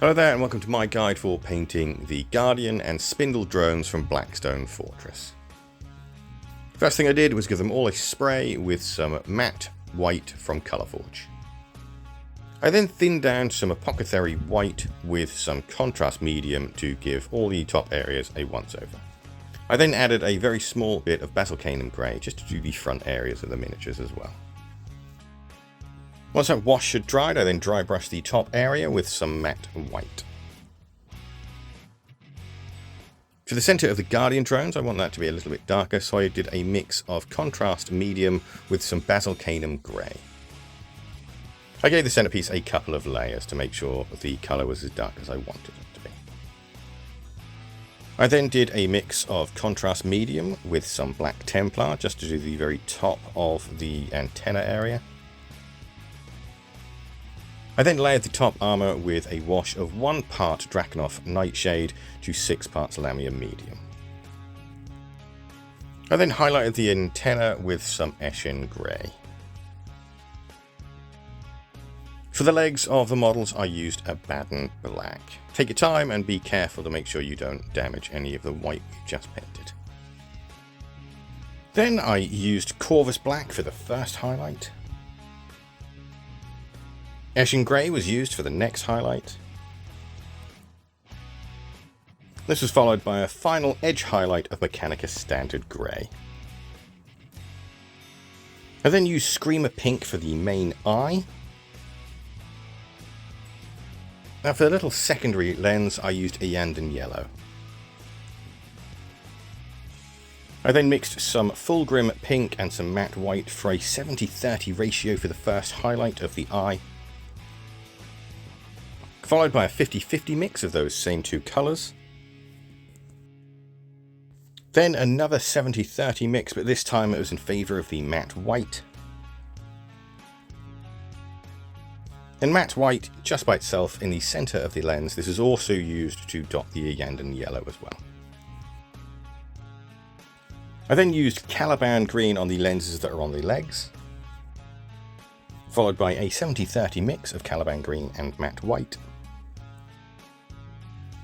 Hello there and welcome to my guide for painting the Guardian and Spindle drones from Blackstone Fortress. First thing I did was give them all a spray with some matte white from Colourforge. I then thinned down some apothecary white with some contrast medium to give all the top areas a once over. I then added a very small bit of basilicanum grey just to do the front areas of the miniatures as well. Once that wash had dried, I then dry brushed the top area with some matte white. For the centre of the Guardian drones, I want that to be a little bit darker, so I did a mix of contrast medium with some basilicanum grey. I gave the centrepiece a couple of layers to make sure the colour was as dark as I wanted it to be. I then did a mix of contrast medium with some black Templar just to do the very top of the antenna area. I then layered the top armour with a wash of 1 part Drakenhof Nightshade to 6 parts Lamia Medium. I then highlighted the antenna with some Eshin Grey. For the legs of the models I used a Baden Black. Take your time and be careful to make sure you don't damage any of the white we just painted. Then I used Corvus Black for the first highlight. Eshin Grey was used for the next highlight. This was followed by a final edge highlight of Mechanicus Standard Grey. I then used Screamer Pink for the main eye. Now for the little secondary lens I used Iyanden Yellow. I then mixed some Fulgrim Pink and some matte white for a 70-30 ratio for the first highlight of the eye. Followed by a 50-50 mix of those same two colours. Then another 70-30 mix, but this time it was in favour of the matte white. And matte white, just by itself, in the centre of the lens, this is also used to dot the Iyanden Yellow as well. I then used Caliban Green on the lenses that are on the legs, followed by a 70-30 mix of Caliban Green and matte white.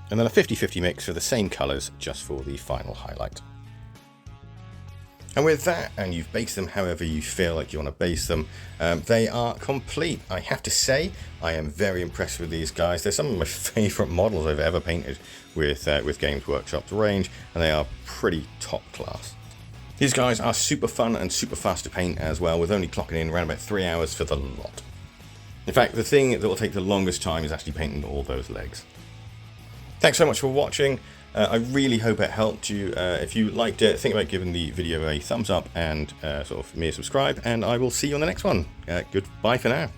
And then a 50-50 mix for the same colours just for the final highlight. And with that, and you've based them however you feel like you want to base them, they are complete. I have to say, I am very impressed with these guys. They're some of my favourite models I've ever painted with Games Workshop's range, and they are pretty top class. These guys are super fun and super fast to paint as well, with only clocking in around about 3 hours for the lot. In fact, the thing that will take the longest time is actually painting all those legs. Thanks so much for watching. I really hope it helped you. If you liked it, think about giving the video a thumbs up and sort of me a subscribe, and I will see you on the next one. Goodbye for now.